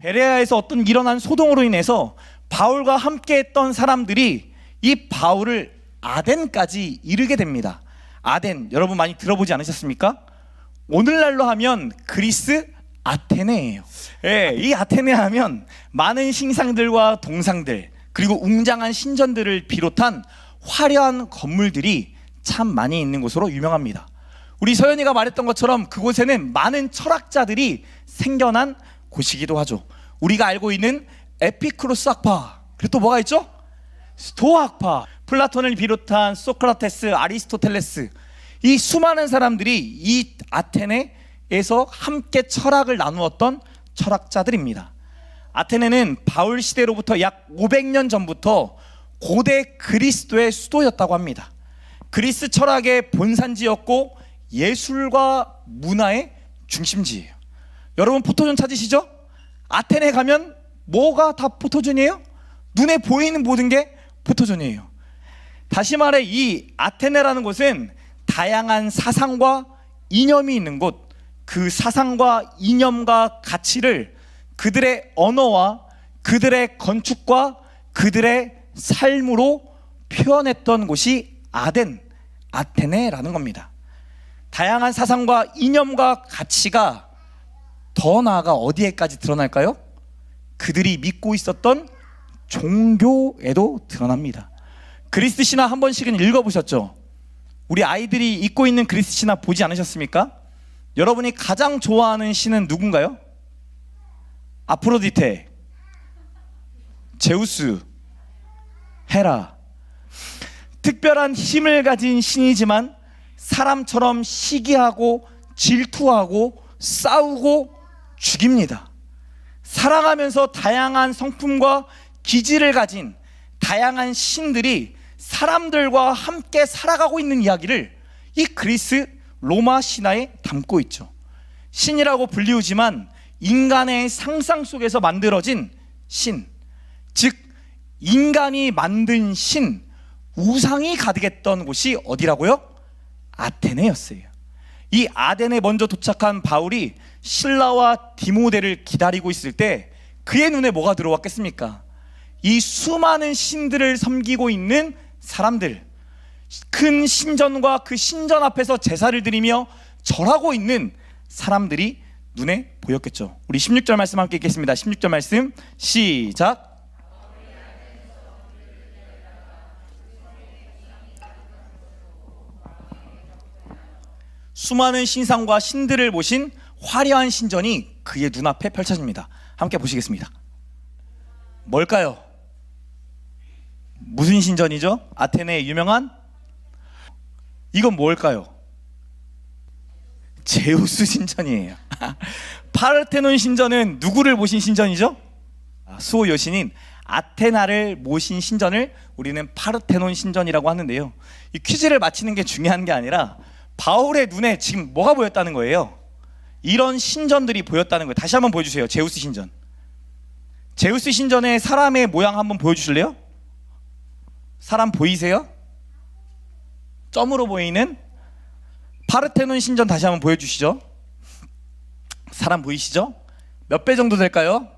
베레아에서 어떤 일어난 소동으로 인해서 바울과 함께 했던 사람들이 이 바울을 아덴까지 이르게 됩니다. 아덴, 여러분 많이 들어보지 않으셨습니까? 오늘날로 하면 그리스 아테네예요. 이 아테네 하면 많은 신상들과 동상들, 그리고 웅장한 신전들을 비롯한 화려한 건물들이 참 많이 있는 곳으로 유명합니다. 우리 서연이가 말했던 것처럼 그곳에는 많은 철학자들이 생겨난 곳이기도 하죠. 우리가 알고 있는 에피쿠로스 학파, 그리고 또 뭐가 있죠? 스토아 학파, 플라톤을 비롯한 소크라테스, 아리스토텔레스, 이 수많은 사람들이 이 아테네에서 함께 철학을 나누었던 철학자들입니다. 아테네는 바울 시대로부터 약 500년 전부터 고대 그리스도의 수도였다고 합니다. 그리스 철학의 본산지였고 예술과 문화의 중심지예요. 여러분 포토존 찾으시죠? 아테네 가면 뭐가 다 포토존이에요? 눈에 보이는 모든 게 포토존이에요. 다시 말해 이 아테네라는 곳은 다양한 사상과 이념이 있는 곳, 그 사상과 이념과 가치를 그들의 언어와 그들의 건축과 그들의 삶으로 표현했던 곳이 아테네라는 겁니다. 다양한 사상과 이념과 가치가 더 나아가 어디에까지 드러날까요? 그들이 믿고 있었던 종교에도 드러납니다. 그리스 신화 한 번씩은 읽어보셨죠? 우리 아이들이 읽고 있는 그리스 신화 보지 않으셨습니까? 여러분이 가장 좋아하는 신은 누군가요? 아프로디테, 제우스, 헤라. 특별한 힘을 가진 신이지만 사람처럼 시기하고 질투하고 싸우고 죽입니다. 사랑하면서 다양한 성품과 기질을 가진 다양한 신들이 사람들과 함께 살아가고 있는 이야기를 이 그리스 로마 신화에 담고 있죠. 신이라고 불리우지만 인간의 상상 속에서 만들어진 신, 즉 인간이 만든 신, 우상이 가득했던 곳이 어디라고요? 아테네였어요. 이 아덴에 먼저 도착한 바울이 실라와 디모데를 기다리고 있을 때 그의 눈에 뭐가 들어왔겠습니까? 이 수많은 신들을 섬기고 있는 사람들, 큰 신전과 그 신전 앞에서 제사를 드리며 절하고 있는 사람들이 눈에 보였겠죠. 우리 16절 말씀 함께 읽겠습니다. 16절 말씀 시작. 수많은 신상과 신들을 모신 화려한 신전이 그의 눈앞에 펼쳐집니다. 함께 보시겠습니다. 뭘까요? 무슨 신전이죠? 아테네의 유명한? 이건 뭘까요? 제우스 신전이에요. 파르테논 신전은 누구를 모신 신전이죠? 수호 여신인 아테나를 모신 신전을 우리는 파르테논 신전이라고 하는데요. 이 퀴즈를 맞히는 게 중요한 게 아니라 바울의 눈에 지금 뭐가 보였다는 거예요? 이런 신전들이 보였다는 거예요. 다시 한번 보여주세요. 제우스 신전. 제우스 신전의 사람의 모양 한번 보여주실래요? 사람 보이세요? 점으로 보이는 파르테논 신전 다시 한번 보여주시죠. 사람 보이시죠? 몇 배 정도 될까요?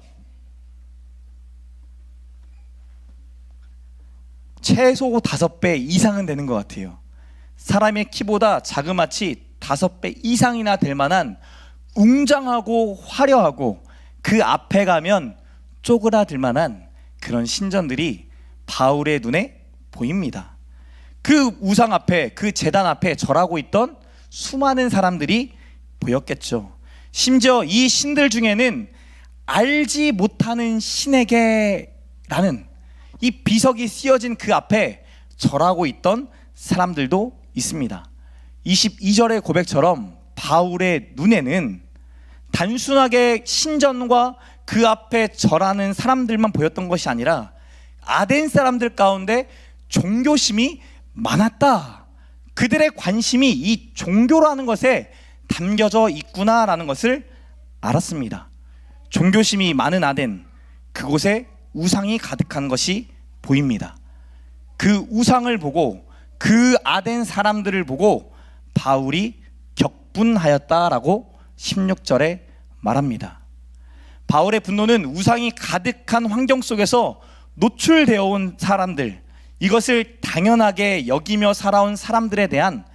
최소 5배 이상은 되는 것 같아요. 사람의 키보다 자그마치 5배 이상이나 될 만한 웅장하고 화려하고 그 앞에 가면 쪼그라들 만한 그런 신전들이 바울의 눈에 보입니다. 그 우상 앞에, 그 제단 앞에 절하고 있던 수많은 사람들이 보였겠죠. 심지어 이 신들 중에는 알지 못하는 신에게라는 이 비석이 씌어진 그 앞에 절하고 있던 사람들도 있습니다. 22절의 고백처럼 바울의 눈에는 단순하게 신전과 그 앞에 절하는 사람들만 보였던 것이 아니라 아덴 사람들 가운데 종교심이 많았다. 그들의 관심이 이 종교라는 것에 담겨져 있구나라는 것을 알았습니다. 종교심이 많은 아덴, 그곳에 우상이 가득한 것이 보입니다. 그 우상을 보고 그 아덴 사람들을 보고 바울이 격분하였다라고 16절에 말합니다. 바울의 분노는 우상이 가득한 환경 속에서 노출되어 온 사람들, 이것을 당연하게 여기며 살아온 사람들에 대한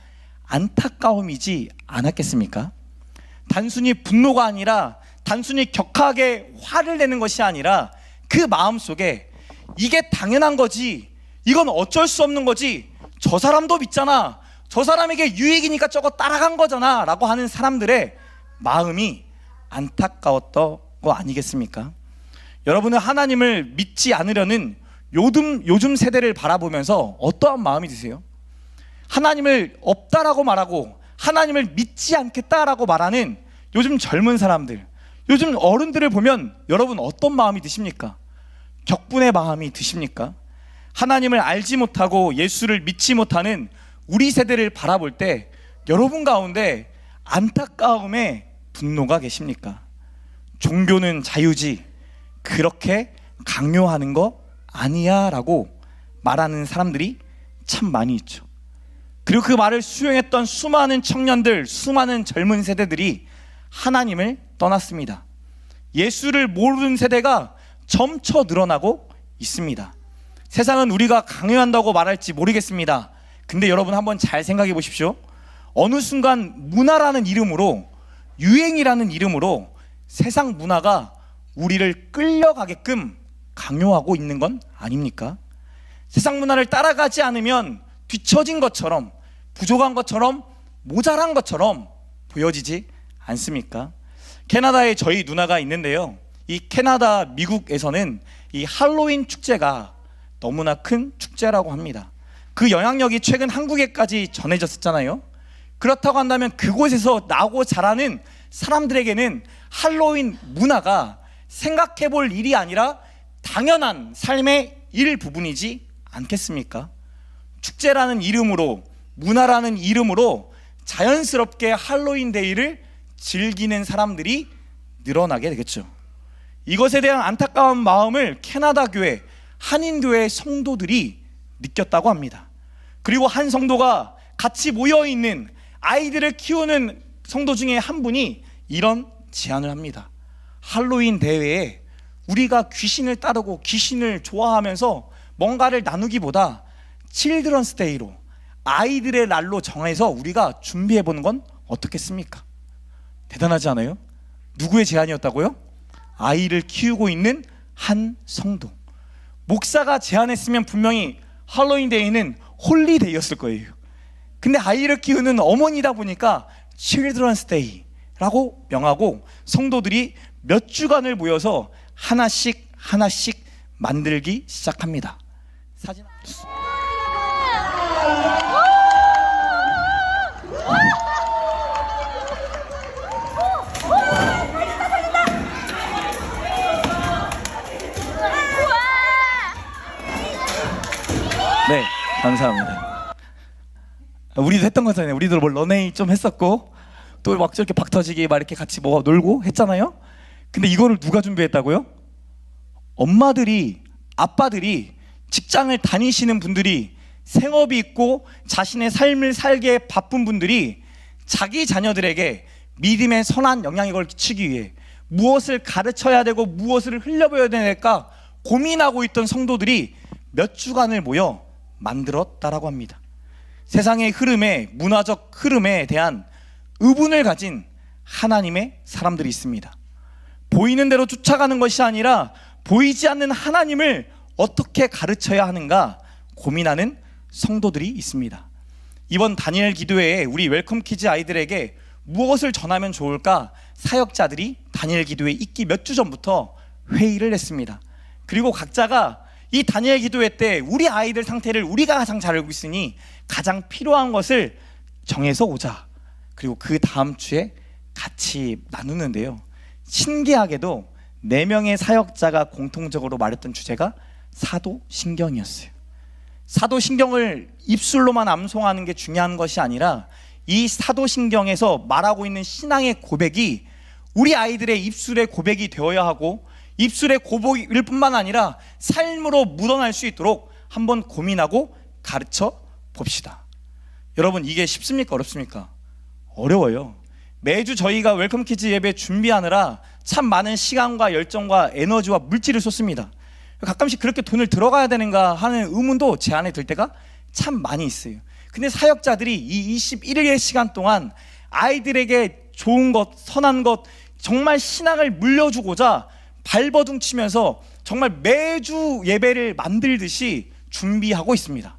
안타까움이지 않았겠습니까? 단순히 분노가 아니라, 단순히 격하게 화를 내는 것이 아니라 그 마음속에 이게 당연한 거지, 이건 어쩔 수 없는 거지, 저 사람도 믿잖아, 저 사람에게 유익이니까 저거 따라간 거잖아 라고 하는 사람들의 마음이 안타까웠던 거 아니겠습니까? 여러분은 하나님을 믿지 않으려는 요즘 세대를 바라보면서 어떠한 마음이 드세요? 하나님을 없다라고 말하고 하나님을 믿지 않겠다라고 말하는 요즘 젊은 사람들, 요즘 어른들을 보면 여러분 어떤 마음이 드십니까? 격분의 마음이 드십니까? 하나님을 알지 못하고 예수를 믿지 못하는 우리 세대를 바라볼 때 여러분 가운데 안타까움에 분노가 계십니까? 종교는 자유지, 그렇게 강요하는 거 아니야 라고 말하는 사람들이 참 많이 있죠. 그리고 그 말을 수용했던 수많은 청년들, 수많은 젊은 세대들이 하나님을 떠났습니다. 예수를 모르는 세대가 점차 늘어나고 있습니다. 세상은 우리가 강요한다고 말할지 모르겠습니다. 근데 여러분 한번 잘 생각해 보십시오. 어느 순간 문화라는 이름으로, 유행이라는 이름으로 세상 문화가 우리를 끌려가게끔 강요하고 있는 건 아닙니까? 세상 문화를 따라가지 않으면 뒤처진 것처럼, 부족한 것처럼, 모자란 것처럼 보여지지 않습니까? 캐나다에 저희 누나가 있는데요, 이 캐나다, 미국에서는 이 할로윈 축제가 너무나 큰 축제라고 합니다. 그 영향력이 최근 한국에까지 전해졌었잖아요. 그렇다고 한다면 그곳에서 나고 자라는 사람들에게는 할로윈 문화가 생각해 볼 일이 아니라 당연한 삶의 일부분이지 않겠습니까? 축제라는 이름으로, 문화라는 이름으로 자연스럽게 할로윈 데이를 즐기는 사람들이 늘어나게 되겠죠. 이것에 대한 안타까운 마음을 캐나다 교회, 한인교회 성도들이 느꼈다고 합니다. 그리고 한 성도가 같이 모여있는 아이들을 키우는 성도 중에 한 분이 이런 제안을 합니다. 할로윈 대회에 우리가 귀신을 따르고 귀신을 좋아하면서 뭔가를 나누기보다 칠드런스 데이로, 아이들의 날로 정해서 우리가 준비해보는 건 어떻겠습니까? 대단하지 않아요? 누구의 제안이었다고요? 아이를 키우고 있는 한 성도. 목사가 제안했으면 분명히 할로윈 데이는 홀리데이였을 거예요. 근데 아이를 키우는 어머니다 보니까 칠드런스 데이라고 명하고 성도들이 몇 주간을 모여서 하나씩 만들기 시작합니다. 사진. 네, 감사합니다. 우리도 했던 거잖아요. 우리도 뭐 런웨이 좀 했었고, 또 막 저렇게 박 터지기 막 이렇게 같이 뭐 놀고 했잖아요. 근데 이거를 누가 준비했다고요? 엄마들이, 아빠들이, 직장을 다니시는 분들이, 생업이 있고 자신의 삶을 살기에 바쁜 분들이 자기 자녀들에게 믿음의 선한 영향력을 끼치기 위해 무엇을 가르쳐야 되고 무엇을 흘려보여야 될까 고민하고 있던 성도들이 몇 주간을 모여 만들었다라고 합니다. 세상의 흐름에, 문화적 흐름에 대한 의문을 가진 하나님의 사람들이 있습니다. 보이는 대로 쫓아가는 것이 아니라 보이지 않는 하나님을 어떻게 가르쳐야 하는가 고민하는 성도들이 있습니다. 이번 다니엘 기도회에 우리 웰컴 키즈 아이들에게 무엇을 전하면 좋을까 사역자들이 다니엘 기도회 있기 몇 주 전부터 회의를 했습니다. 그리고 각자가 이 다니엘 기도회 때 우리 아이들 상태를 우리가 가장 잘 알고 있으니 가장 필요한 것을 정해서 오자. 그리고 그 다음 주에 같이 나누는데요, 신기하게도 4명의 사역자가 공통적으로 말했던 주제가 사도신경이었어요. 사도신경을 입술로만 암송하는 게 중요한 것이 아니라 이 사도신경에서 말하고 있는 신앙의 고백이 우리 아이들의 입술의 고백이 되어야 하고, 입술의 고백일 뿐만 아니라 삶으로 묻어날 수 있도록 한번 고민하고 가르쳐 봅시다. 여러분, 이게 쉽습니까? 어렵습니까? 어려워요. 매주 저희가 웰컴 키즈 예배 준비하느라 참 많은 시간과 열정과 에너지와 물질을 쏟습니다. 가끔씩 그렇게 돈을 들어가야 되는가 하는 의문도 제 안에 들 때가 참 많이 있어요. 근데 사역자들이 이 21일의 시간 동안 아이들에게 좋은 것, 선한 것, 정말 신앙을 물려주고자 발버둥 치면서 정말 매주 예배를 만들듯이 준비하고 있습니다.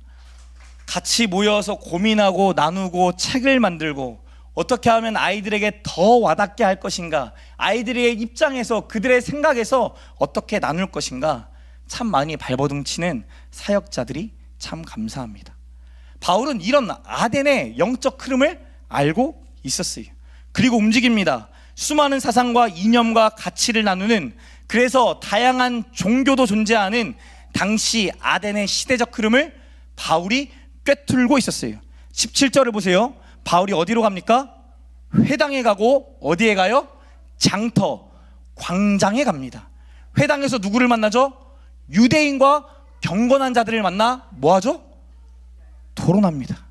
같이 모여서 고민하고 나누고 책을 만들고 어떻게 하면 아이들에게 더 와닿게 할 것인가, 아이들의 입장에서 그들의 생각에서 어떻게 나눌 것인가 참 많이 발버둥 치는 사역자들이 참 감사합니다. 바울은 이런 아덴의 영적 흐름을 알고 있었어요. 그리고 움직입니다. 수많은 사상과 이념과 가치를 나누는, 그래서 다양한 종교도 존재하는 당시 아덴의 시대적 흐름을 바울이 꿰뚫고 있었어요. 17절을 보세요. 바울이 어디로 갑니까? 회당에 가고 어디에 가요? 장터, 광장에 갑니다. 회당에서 누구를 만나죠? 유대인과 경건한 자들을 만나 뭐하죠? 토론합니다.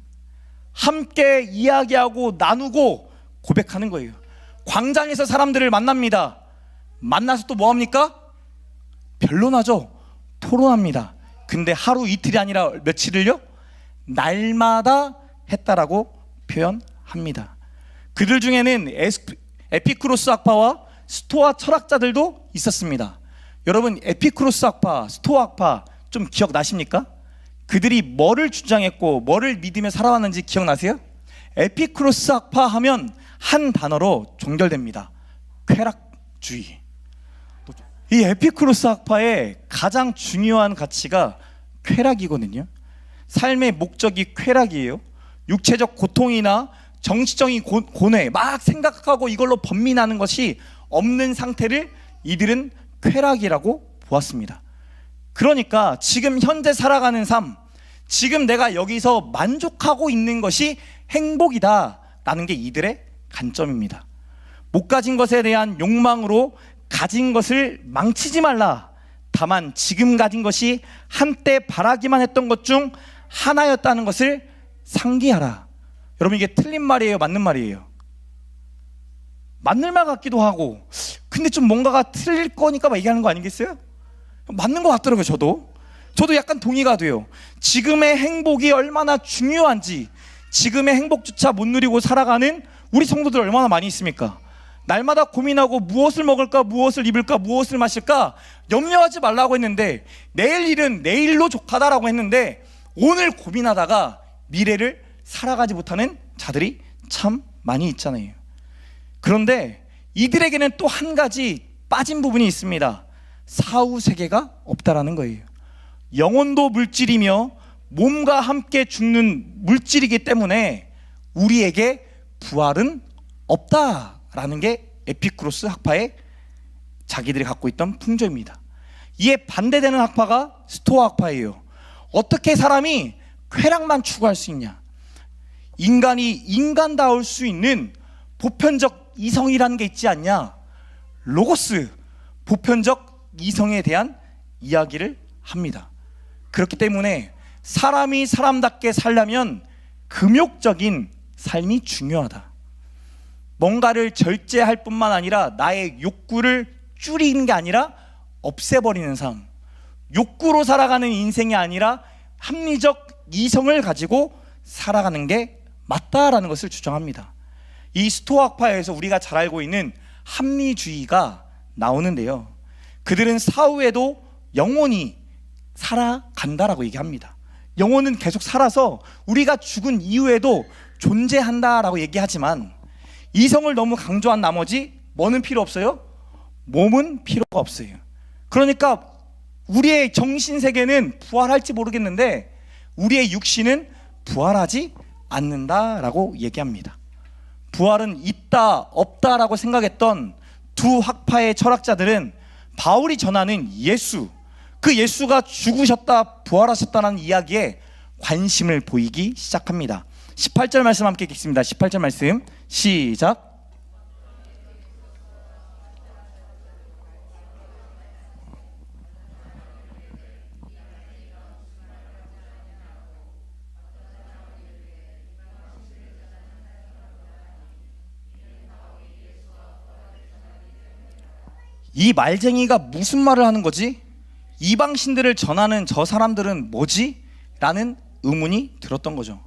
함께 이야기하고 나누고 고백하는 거예요. 광장에서 사람들을 만납니다. 만나서 또 뭐합니까? 변론하죠. 토론합니다. 근데 하루 이틀이 아니라 며칠을요? 날마다 했다라고 표현합니다. 그들 중에는 에피쿠로스 학파와 스토아 철학자들도 있었습니다. 여러분, 에피쿠로스 학파, 스토아 학파 좀 기억나십니까? 그들이 뭐를 주장했고 뭐를 믿으며 살아왔는지 기억나세요? 에피쿠로스 학파 하면 한 단어로 종결됩니다. 쾌락주의. 이 에피쿠로스 학파의 가장 중요한 가치가 쾌락이거든요. 삶의 목적이 쾌락이에요. 육체적 고통이나 정치적인 고뇌 막 생각하고 이걸로 번민하는 것이 없는 상태를 이들은 쾌락이라고 보았습니다. 그러니까 지금 현재 살아가는 삶, 지금 내가 여기서 만족하고 있는 것이 행복이다라는 게 이들의 관점입니다. 못 가진 것에 대한 욕망으로 가진 것을 망치지 말라. 다만 지금 가진 것이 한때 바라기만 했던 것 중 하나였다는 것을 상기하라. 여러분, 이게 틀린 말이에요? 맞는 말이에요? 맞는 말 같기도 하고, 근데 좀 뭔가가 틀릴 거니까 막 얘기하는 거 아니겠어요? 맞는 것 같더라고요. 저도 약간 동의가 돼요. 지금의 행복이 얼마나 중요한지, 지금의 행복조차 못 누리고 살아가는 우리 성도들 얼마나 많이 있습니까? 날마다 고민하고 무엇을 먹을까, 무엇을 입을까, 무엇을 마실까 염려하지 말라고 했는데, 내일 일은 내일로 족하다라고 했는데 오늘 고민하다가 미래를 살아가지 못하는 자들이 참 많이 있잖아요. 그런데 이들에게는 또 한 가지 빠진 부분이 있습니다. 사후 세계가 없다라는 거예요. 영혼도 물질이며 몸과 함께 죽는 물질이기 때문에 우리에게 부활은 없다라는 게 에피쿠로스 학파의 자기들이 갖고 있던 풍조입니다. 이에 반대되는 학파가 스토아 학파예요. 어떻게 사람이 쾌락만 추구할 수 있냐? 인간이 인간다울 수 있는 보편적 이성이라는 게 있지 않냐? 로고스, 보편적 이성에 대한 이야기를 합니다. 그렇기 때문에 사람이 사람답게 살려면 금욕적인 삶이 중요하다. 뭔가를 절제할 뿐만 아니라 나의 욕구를 줄이는 게 아니라 없애버리는 삶, 욕구로 살아가는 인생이 아니라 합리적 이성을 가지고 살아가는 게 맞다라는 것을 주장합니다. 이 스토아 학파에서 우리가 잘 알고 있는 합리주의가 나오는데요, 그들은 사후에도 영원히 살아간다라고 얘기합니다. 영혼은 계속 살아서 우리가 죽은 이후에도 존재한다라고 얘기하지만, 이성을 너무 강조한 나머지 뭐는 필요 없어요? 몸은 필요가 없어요. 그러니까 우리의 정신세계는 부활할지 모르겠는데 우리의 육신은 부활하지 않는다라고 얘기합니다. 부활은 있다 없다라고 생각했던 두 학파의 철학자들은 바울이 전하는 예수, 그 예수가 죽으셨다 부활하셨다는 이야기에 관심을 보이기 시작합니다. 18절 말씀 함께 읽겠습니다. 18절 말씀 시작. 이 말쟁이가 무슨 말을 하는 거지? 이방신들을 전하는 저 사람들은 뭐지? 라는 의문이 들었던 거죠.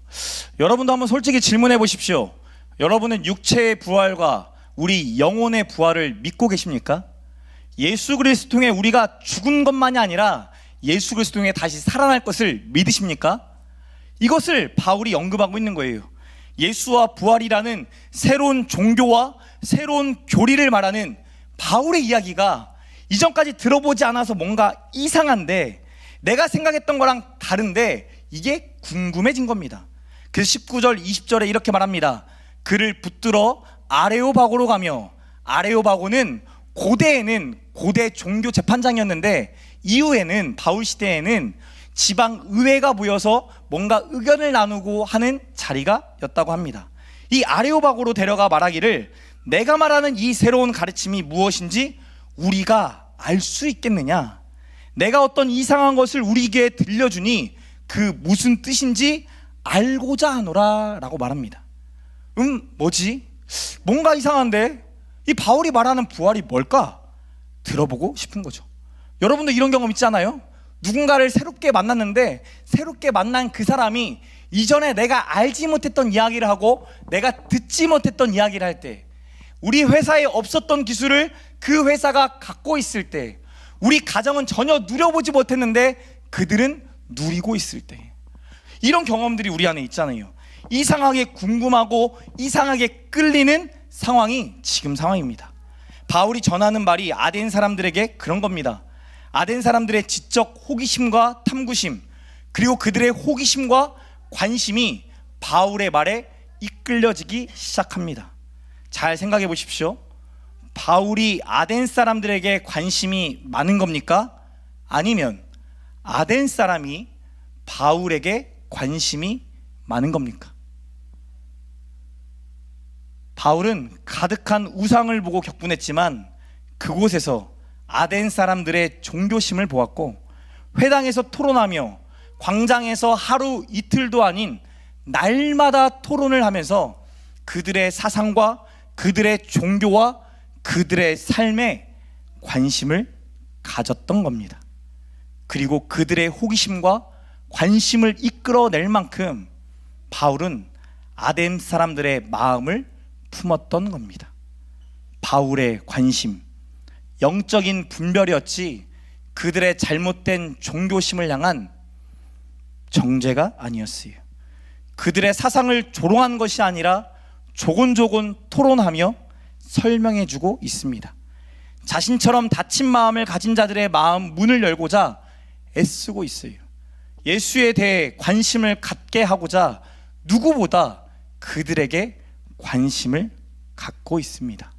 여러분도 한번 솔직히 질문해 보십시오. 여러분은 육체의 부활과 우리 영혼의 부활을 믿고 계십니까? 예수 그리스도 통해 우리가 죽은 것만이 아니라 예수 그리스도 통해 다시 살아날 것을 믿으십니까? 이것을 바울이 언급하고 있는 거예요. 예수와 부활이라는 새로운 종교와 새로운 교리를 말하는 바울의 이야기가 이전까지 들어보지 않아서 뭔가 이상한데, 내가 생각했던 거랑 다른데 이게 궁금해진 겁니다. 그래서 19절 20절에 이렇게 말합니다. 그를 붙들어 아레오바고로 가며, 아레오바고는 고대에는 고대 종교 재판장이었는데 이후에는 바울 시대에는 지방 의회가 모여서 뭔가 의견을 나누고 하는 자리가였다고 합니다. 이 아레오바고로 데려가 말하기를, 내가 말하는 이 새로운 가르침이 무엇인지 우리가 알 수 있겠느냐? 내가 어떤 이상한 것을 우리에게 들려주니 그 무슨 뜻인지 알고자 하노라 라고 말합니다. 뭐지? 뭔가 이상한데 이 바울이 말하는 부활이 뭘까? 들어보고 싶은 거죠. 여러분도 이런 경험 있잖아요. 누군가를 새롭게 만났는데 새롭게 만난 그 사람이 이전에 내가 알지 못했던 이야기를 하고 내가 듣지 못했던 이야기를 할 때, 우리 회사에 없었던 기술을 그 회사가 갖고 있을 때, 우리 가정은 전혀 누려보지 못했는데 그들은 누리고 있을 때, 이런 경험들이 우리 안에 있잖아요. 이상하게 궁금하고 이상하게 끌리는 상황이 지금 상황입니다. 바울이 전하는 말이 아덴 사람들에게 그런 겁니다. 아덴 사람들의 지적 호기심과 탐구심, 그리고 그들의 호기심과 관심이 바울의 말에 이끌려지기 시작합니다. 잘 생각해 보십시오. 바울이 아덴 사람들에게 관심이 많은 겁니까? 아니면 아덴 사람이 바울에게 관심이 많은 겁니까? 바울은 가득한 우상을 보고 격분했지만 그곳에서 아덴 사람들의 종교심을 보았고, 회당에서 토론하며 광장에서 하루 이틀도 아닌 날마다 토론을 하면서 그들의 사상과 그들의 종교와 그들의 삶에 관심을 가졌던 겁니다. 그리고 그들의 호기심과 관심을 이끌어낼 만큼 바울은 아덴 사람들의 마음을 품었던 겁니다. 바울의 관심, 영적인 분별이었지 그들의 잘못된 종교심을 향한 정죄가 아니었어요. 그들의 사상을 조롱한 것이 아니라 조곤조곤 토론하며 설명해주고 있습니다. 자신처럼 다친 마음을 가진 자들의 마음 문을 열고자 애쓰고 있어요. 예수에 대해 관심을 갖게 하고자 누구보다 그들에게 관심을 갖고 있습니다.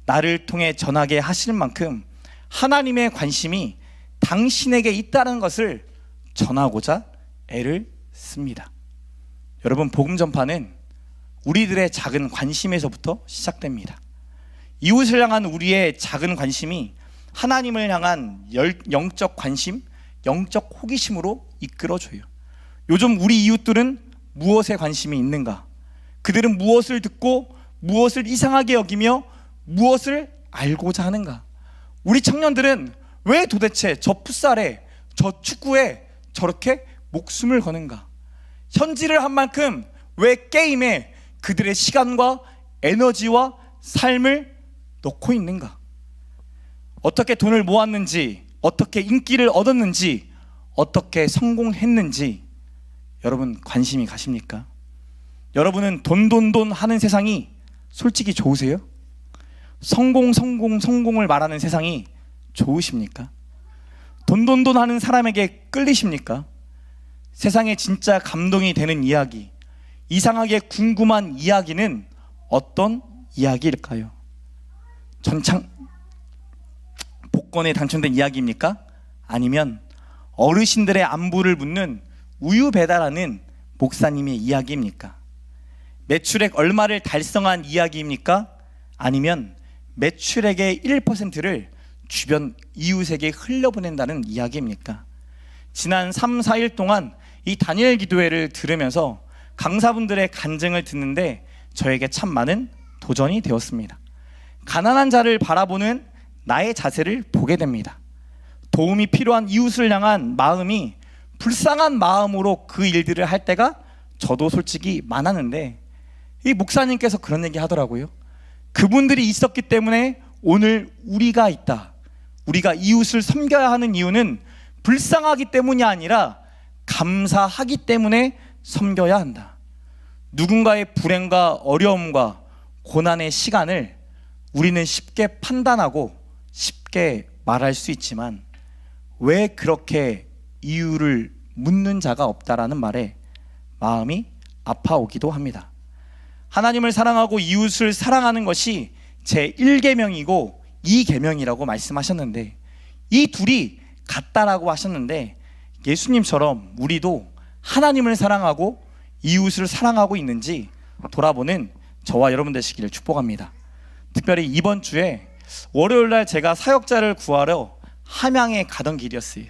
나를 통해 전하게 하실 만큼 하나님의 관심이 당신에게 있다는 것을 전하고자 애를 씁니다. 여러분, 복음 전파는 우리들의 작은 관심에서부터 시작됩니다. 이웃을 향한 우리의 작은 관심이 하나님을 향한 영적 관심, 영적 호기심으로 이끌어줘요. 요즘 우리 이웃들은 무엇에 관심이 있는가? 그들은 무엇을 듣고 무엇을 이상하게 여기며 무엇을 알고자 하는가? 우리 청년들은 왜 도대체 저 풋살에, 저 축구에 저렇게 목숨을 거는가? 현질을 한 만큼 왜 게임에 그들의 시간과 에너지와 삶을 넣고 있는가? 어떻게 돈을 모았는지, 어떻게 인기를 얻었는지, 어떻게 성공했는지 여러분 관심이 가십니까? 여러분은 돈 하는 세상이 솔직히 좋으세요? 성공을 말하는 세상이 좋으십니까? 돈 하는 사람에게 끌리십니까? 세상에 진짜 감동이 되는 이야기, 이상하게 궁금한 이야기는 어떤 이야기일까요? 복권에 당첨된 이야기입니까? 아니면 어르신들의 안부를 묻는 우유 배달하는 목사님의 이야기입니까? 매출액 얼마를 달성한 이야기입니까? 아니면 매출액의 1%를 주변 이웃에게 흘려보낸다는 이야기입니까? 지난 3, 4일 동안 이 다니엘 기도회를 들으면서 강사분들의 간증을 듣는데 저에게 참 많은 도전이 되었습니다. 가난한 자를 바라보는 나의 자세를 보게 됩니다. 도움이 필요한 이웃을 향한 마음이 불쌍한 마음으로 그 일들을 할 때가 저도 솔직히 많았는데, 이 목사님께서 그런 얘기 하더라고요. 그분들이 있었기 때문에 오늘 우리가 있다. 우리가 이웃을 섬겨야 하는 이유는 불쌍하기 때문이 아니라 감사하기 때문에 섬겨야 한다. 누군가의 불행과 어려움과 고난의 시간을 우리는 쉽게 판단하고 쉽게 말할 수 있지만 왜 그렇게 이유를 묻는 자가 없다라는 말에 마음이 아파오기도 합니다. 하나님을 사랑하고 이웃을 사랑하는 것이 제 1계명이고 2계명이라고 말씀하셨는데, 이 둘이 같다라고 하셨는데, 예수님처럼 우리도 하나님을 사랑하고 이웃을 사랑하고 있는지 돌아보는 저와 여러분 되시기를 축복합니다. 특별히 이번 주에 월요일날 제가 사역자를 구하러 함양에 가던 길이었어요.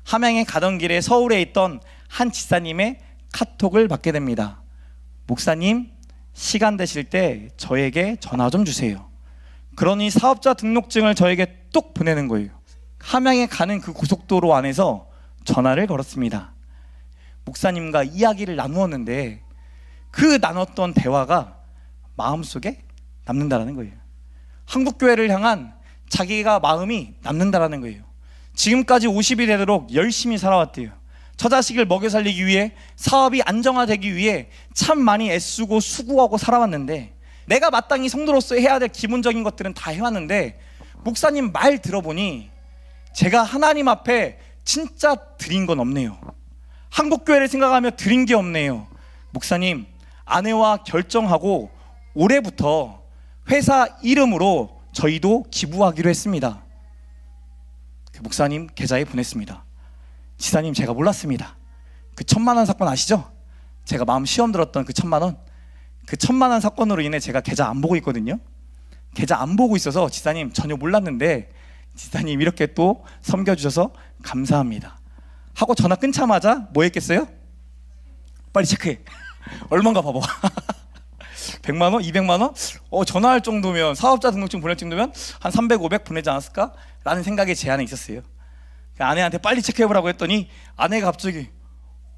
함양에 가던 길에 서울에 있던 한 지사님의 카톡을 받게 됩니다. 목사님, 시간 되실 때 저에게 전화 좀 주세요. 그러니 사업자 등록증을 저에게 뚝 보내는 거예요. 함양에 가는 그 고속도로 안에서 전화를 걸었습니다. 목사님과 이야기를 나누었는데 그 나눴던 대화가 마음속에 남는다라는 거예요. 한국교회를 향한 자기가 마음이 남는다라는 거예요. 지금까지 50이 되도록 열심히 살아왔대요. 처자식을 먹여 살리기 위해, 사업이 안정화되기 위해 참 많이 애쓰고 수고하고 살아왔는데, 내가 마땅히 성도로서 해야 될 기본적인 것들은 다 해왔는데, 목사님 말 들어보니 제가 하나님 앞에 진짜 드린 건 없네요. 한국교회를 생각하며 드린 게 없네요. 목사님, 아내와 결정하고 올해부터 회사 이름으로 저희도 기부하기로 했습니다. 목사님 계좌에 보냈습니다. 지사님, 제가 몰랐습니다. 그 1,000만 원 사건 아시죠? 제가 마음 시험 들었던 그 1,000만 원. 그 1,000만 원 사건으로 인해 제가 계좌 안 보고 있거든요. 계좌 안 보고 있어서 지사님 전혀 몰랐는데, 지사님 이렇게 또 섬겨주셔서 감사합니다 하고 전화 끊자마자 뭐 했겠어요? 빨리 체크해. 얼마인가 봐봐. 100만 원? 200만 원? 전화할 정도면, 사업자 등록증 보낼 정도면 한 300, 500 보내지 않았을까? 라는 생각에 제 안에 있었어요. 아내한테 빨리 체크해보라고 했더니 아내가 갑자기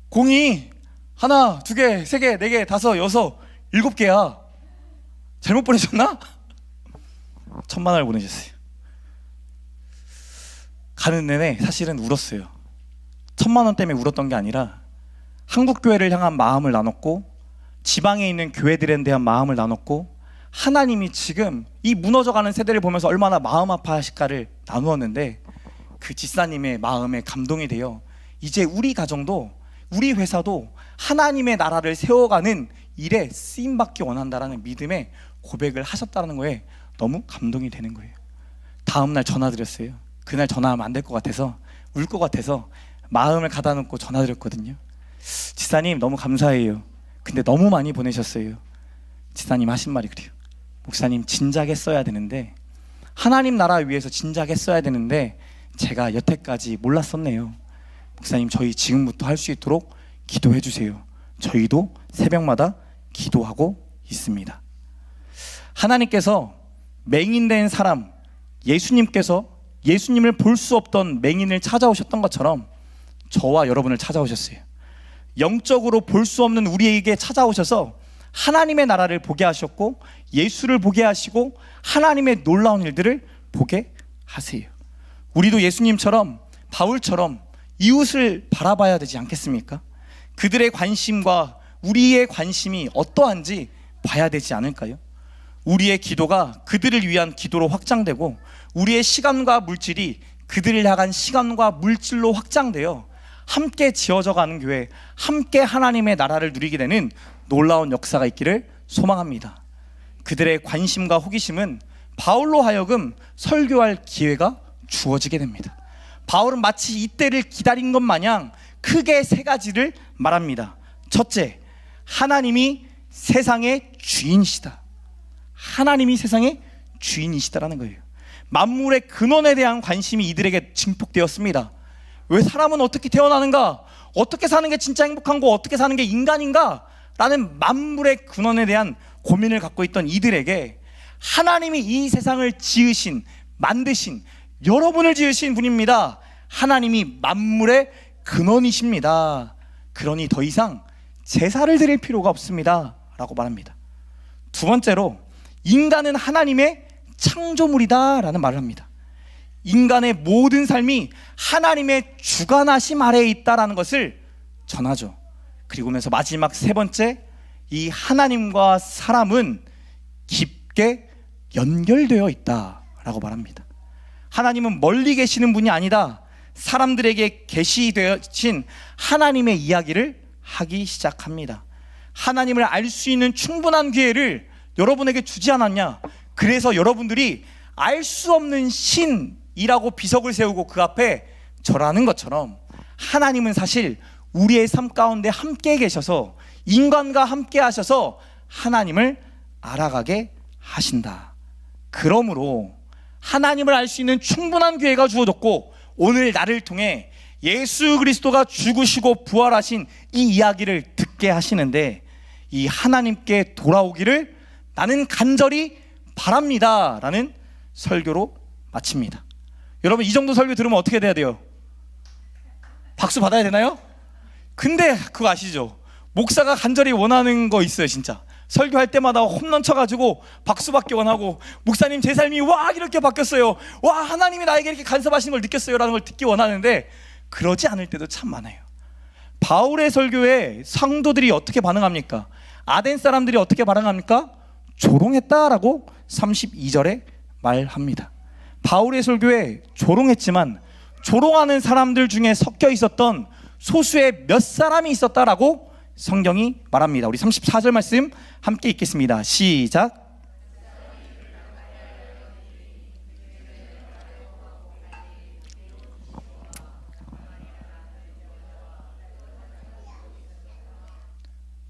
공이 하나, 두 개, 세 개, 네 개, 다섯, 여섯, 7개야. 잘못 보내셨나? 1,000만 원을 보내셨어요. 가는 내내 사실은 울었어요. 1,000만 원 때문에 울었던 게 아니라 한국교회를 향한 마음을 나눴고, 지방에 있는 교회들에 대한 마음을 나눴고, 하나님이 지금 이 무너져가는 세대를 보면서 얼마나 마음 아파하실까를 나누었는데, 그 지사님의 마음에 감동이 되어 이제 우리 가정도, 우리 회사도 하나님의 나라를 세워가는 일에 쓰임받기 원한다라는 믿음의 고백을 하셨다는 거에 너무 감동이 되는 거예요. 다음날 전화드렸어요. 그날 전화하면 안 될 것 같아서, 울 것 같아서 마음을 가다 놓고 전화드렸거든요. 지사님 너무 감사해요. 근데 너무 많이 보내셨어요. 지사님 하신 말이 그래요. 목사님 진작 했어야 되는데, 하나님 나라 위해서 진작 했어야 되는데 제가 여태까지 몰랐었네요. 목사님, 저희 지금부터 할 수 있도록 기도해 주세요. 저희도 새벽마다 기도하고 있습니다. 하나님께서 맹인된 사람, 예수님께서 예수님을 볼 수 없던 맹인을 찾아오셨던 것처럼 저와 여러분을 찾아오셨어요. 영적으로 볼 수 없는 우리에게 찾아오셔서 하나님의 나라를 보게 하셨고, 예수를 보게 하시고, 하나님의 놀라운 일들을 보게 하세요. 우리도 예수님처럼, 바울처럼 이웃을 바라봐야 되지 않겠습니까? 그들의 관심과 우리의 관심이 어떠한지 봐야 되지 않을까요? 우리의 기도가 그들을 위한 기도로 확장되고, 우리의 시간과 물질이 그들을 향한 시간과 물질로 확장되어 함께 지어져 가는 교회, 함께 하나님의 나라를 누리게 되는 놀라운 역사가 있기를 소망합니다. 그들의 관심과 호기심은 바울로 하여금 설교할 기회가 주어지게 됩니다. 바울은 마치 이때를 기다린 것 마냥 크게 3가지를 말합니다. 첫째, 하나님이 세상의 주인이시다. 하나님이 세상의 주인이시다라는 거예요. 만물의 근원에 대한 관심이 이들에게 증폭되었습니다. 왜 사람은 어떻게 태어나는가? 어떻게 사는 게 진짜 행복한 거? 어떻게 사는 게 인간인가? 라는 만물의 근원에 대한 고민을 갖고 있던 이들에게 하나님이 이 세상을 지으신 만드신, 여러분을 지으신 분입니다. 하나님이 만물의 근원이십니다. 그러니 더 이상 제사를 드릴 필요가 없습니다 라고 말합니다. 두 번째로, 인간은 하나님의 창조물이다 라는 말을 합니다. 인간의 모든 삶이 하나님의 주관하심 아래에 있다라는 것을 전하죠. 그리고면서 마지막 세 번째, 이 하나님과 사람은 깊게 연결되어 있다라고 말합니다. 하나님은 멀리 계시는 분이 아니다. 사람들에게 계시되어진 하나님의 이야기를 하기 시작합니다. 하나님을 알 수 있는 충분한 기회를 여러분에게 주지 않았냐? 그래서 여러분들이 알 수 없는 신이라고 비석을 세우고 그 앞에 절하는 것처럼, 하나님은 사실 우리의 삶 가운데 함께 계셔서, 인간과 함께 하셔서 하나님을 알아가게 하신다. 그러므로 하나님을 알 수 있는 충분한 기회가 주어졌고, 오늘 나를 통해 예수 그리스도가 죽으시고 부활하신 이 이야기를 듣게 하시는데, 이 하나님께 돌아오기를 나는 간절히 바랍니다 라는 설교로 마칩니다. 여러분, 이 정도 설교 들으면 어떻게 돼야 돼요? 박수 받아야 되나요? 근데 그거 아시죠? 목사가 간절히 원하는 거 있어요. 진짜 설교할 때마다 홈런 쳐가지고 박수받기 원하고, 목사님 제 삶이 와 이렇게 바뀌었어요, 와 하나님이 나에게 이렇게 간섭하시는 걸 느꼈어요 라는 걸 듣기 원하는데, 그러지 않을 때도 참 많아요. 바울의 설교에 성도들이 어떻게 반응합니까? 아덴 사람들이 어떻게 반응합니까? 조롱했다라고 32절에 말합니다. 바울의 설교에 조롱했지만, 조롱하는 사람들 중에 섞여 있었던 소수의 몇 사람이 있었다라고 성경이 말합니다. 우리 34절 말씀 함께 읽겠습니다. 시작.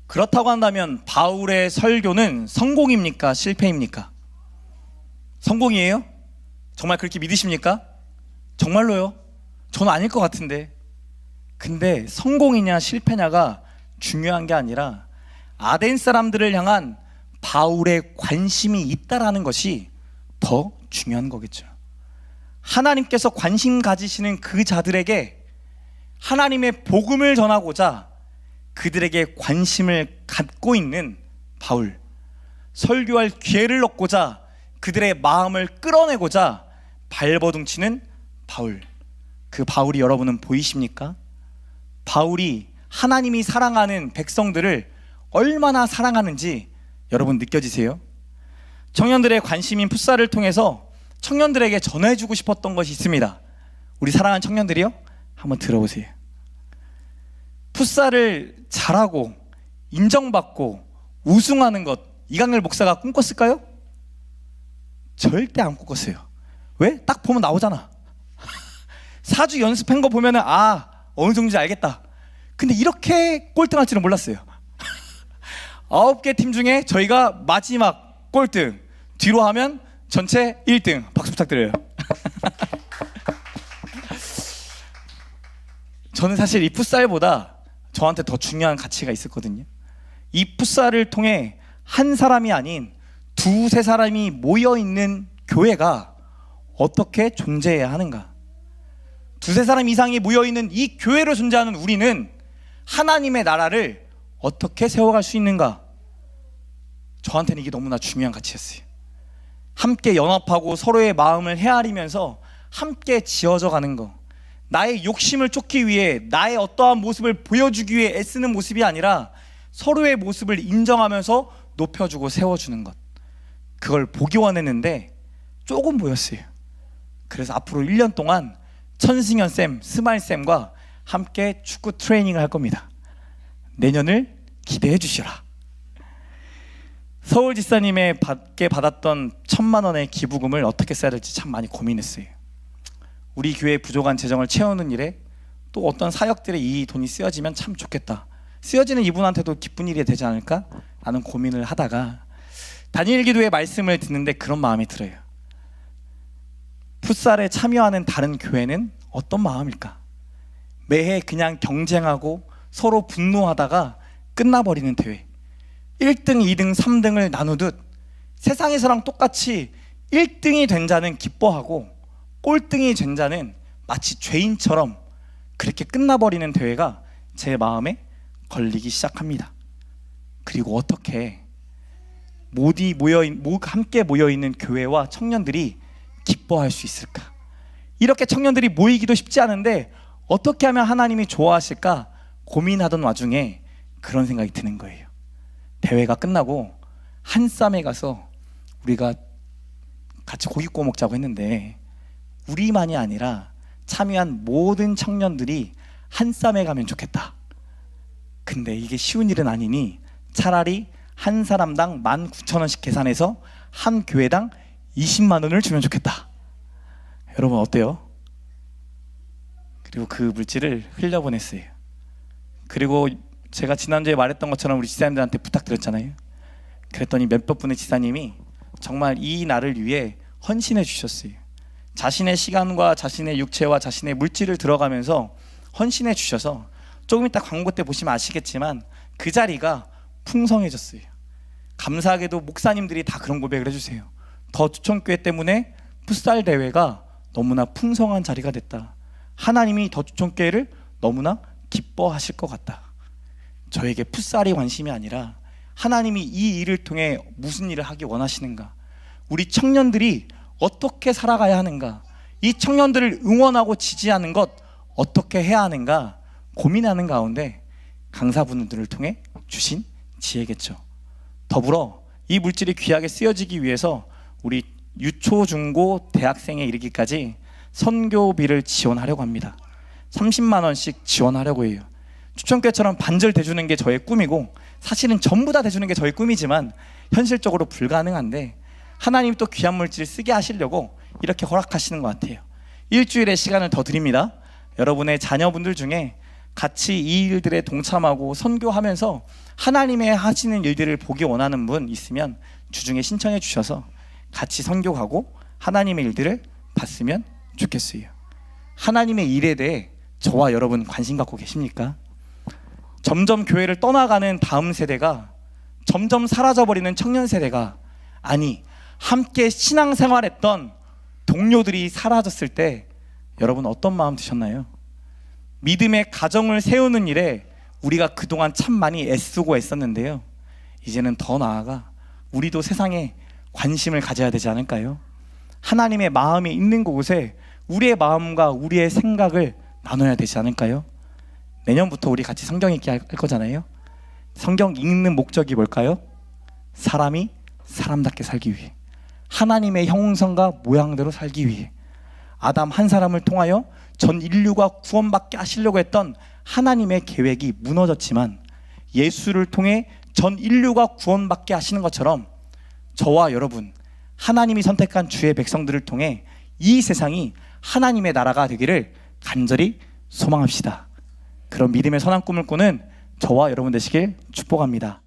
그렇다고 한다면 바울의 설교는 성공입니까? 실패입니까? 성공이에요? 정말 그렇게 믿으십니까? 정말로요? 저는 아닐 것 같은데. 근데 성공이냐 실패냐가 중요한 게 아니라, 아덴 사람들을 향한 바울의 관심이 있다라는 것이 더 중요한 거겠죠. 하나님께서 관심 가지시는 그 자들에게 하나님의 복음을 전하고자 그들에게 관심을 갖고 있는 바울, 설교할 기회를 얻고자 그들의 마음을 끌어내고자 발버둥치는 바울, 그 바울이 여러분은 보이십니까? 바울이 하나님이 사랑하는 백성들을 얼마나 사랑하는지 여러분 느껴지세요? 청년들의 관심인 풋살을 통해서 청년들에게 전해주고 싶었던 것이 있습니다. 우리 사랑하는 청년들이요, 한번 들어보세요. 풋살을 잘하고 인정받고 우승하는 것, 이강렬 목사가 꿈꿨을까요? 절대 안 꿈꿨어요. 왜? 딱 보면 나오잖아. 4주 연습한 거 보면 어느 정도인지 알겠다. 근데 이렇게 꼴등할 줄은 몰랐어요. 9개 팀 중에 저희가 마지막 꼴등, 뒤로 하면 전체 1등. 박수 부탁드려요. 저는 사실 이 풋살보다 저한테 더 중요한 가치가 있었거든요. 이 풋살을 통해 한 사람이 아닌 두세 사람이 모여있는 교회가 어떻게 존재해야 하는가, 두세 사람 이상이 모여있는 이 교회로 존재하는 우리는 하나님의 나라를 어떻게 세워갈 수 있는가, 저한테는 이게 너무나 중요한 가치였어요. 함께 연합하고 서로의 마음을 헤아리면서 함께 지어져 가는 거, 나의 욕심을 쫓기 위해 나의 어떠한 모습을 보여주기 위해 애쓰는 모습이 아니라 서로의 모습을 인정하면서 높여주고 세워주는 것, 그걸 보기 원했는데 조금 보였어요. 그래서 앞으로 1년 동안 천승현쌤, 스마일쌤과 함께 축구 트레이닝을 할 겁니다. 내년을 기대해 주시라. 서울지사님의 받게 받았던 1,000만 원의 기부금을 어떻게 써야 될지 참 많이 고민했어요. 우리 교회의 부족한 재정을 채우는 일에 또 어떤 사역들에 이 돈이 쓰여지면 참 좋겠다, 쓰여지는 이분한테도 기쁜 일이 되지 않을까 라는 고민을 하다가 다니엘 기도의 말씀을 듣는데 그런 마음이 들어요. 풋살에 참여하는 다른 교회는 어떤 마음일까? 매해 그냥 경쟁하고 서로 분노하다가 끝나버리는 대회, 1등, 2등, 3등을 나누듯 세상에서랑 똑같이 1등이 된 자는 기뻐하고 꼴등이 된 자는 마치 죄인처럼 그렇게 끝나버리는 대회가 제 마음에 걸리기 시작합니다. 그리고 어떻게 함께 모여있는 교회와 청년들이 기뻐할 수 있을까? 이렇게 청년들이 모이기도 쉽지 않은데 어떻게 하면 하나님이 좋아하실까 고민하던 와중에 그런 생각이 드는 거예요. 대회가 끝나고 한쌈에 가서 우리가 같이 고기 구워 먹자고 했는데 우리만이 아니라 참여한 모든 청년들이 한쌈에 가면 좋겠다. 근데 이게 쉬운 일은 아니니 차라리 한 사람당 19,000원씩 계산해서 한 교회당 20만 원을 주면 좋겠다. 여러분 어때요? 그리고 그 물질을 흘려보냈어요. 그리고 제가 지난주에 말했던 것처럼 우리 지사님들한테 부탁드렸잖아요. 그랬더니 몇몇 분의 지사님이 정말 이 날을 위해 헌신해 주셨어요. 자신의 시간과 자신의 육체와 자신의 물질을 들어가면서 헌신해 주셔서 조금 이따 광고 때 보시면 아시겠지만 그 자리가 풍성해졌어요. 감사하게도 목사님들이 다 그런 고백을 해주세요. 더 주천교회 때문에 풋살 대회가 너무나 풍성한 자리가 됐다. 하나님이 더 주천교회를 너무나 기뻐하실 것 같다. 저에게 풋살이 관심이 아니라 하나님이 이 일을 통해 무슨 일을 하기 원하시는가, 우리 청년들이 어떻게 살아가야 하는가, 이 청년들을 응원하고 지지하는 것 어떻게 해야 하는가 고민하는 가운데 강사분들을 통해 주신 지혜겠죠. 더불어 이 물질이 귀하게 쓰여지기 위해서 우리 유초, 중고, 대학생에 이르기까지 선교비를 지원하려고 합니다. 30만 원씩 지원하려고 해요. 추천교회처럼 반절 대주는 게 저의 꿈이고 사실은 전부 다 대주는 게 저의 꿈이지만 현실적으로 불가능한데 하나님 또 귀한 물질 쓰게 하시려고 이렇게 허락하시는 것 같아요. 일주일의 시간을 더 드립니다. 여러분의 자녀분들 중에 같이 이 일들에 동참하고 선교하면서 하나님의 하시는 일들을 보기 원하는 분 있으면 주중에 신청해 주셔서 같이 선교 가고 하나님의 일들을 봤으면 좋겠어요. 하나님의 일에 대해 저와 여러분 관심 갖고 계십니까? 점점 교회를 떠나가는 다음 세대가, 점점 사라져버리는 청년 세대가, 아니 함께 신앙생활했던 동료들이 사라졌을 때 여러분 어떤 마음 드셨나요? 믿음의 가정을 세우는 일에 우리가 그동안 참 많이 애쓰고 애썼는데요, 이제는 더 나아가 우리도 세상에 관심을 가져야 되지 않을까요? 하나님의 마음이 있는 곳에 우리의 마음과 우리의 생각을 나눠야 되지 않을까요? 내년부터 우리 같이 성경 읽기 할 거잖아요. 성경 읽는 목적이 뭘까요? 사람이 사람답게 살기 위해, 하나님의 형상과 모양대로 살기 위해, 아담 한 사람을 통하여 전 인류가 구원받게 하시려고 했던 하나님의 계획이 무너졌지만 예수를 통해 전 인류가 구원받게 하시는 것처럼 저와 여러분, 하나님이 선택한 주의 백성들을 통해 이 세상이 하나님의 나라가 되기를 간절히 소망합시다. 그런 믿음의 선한 꿈을 꾸는 저와 여러분 되시길 축복합니다.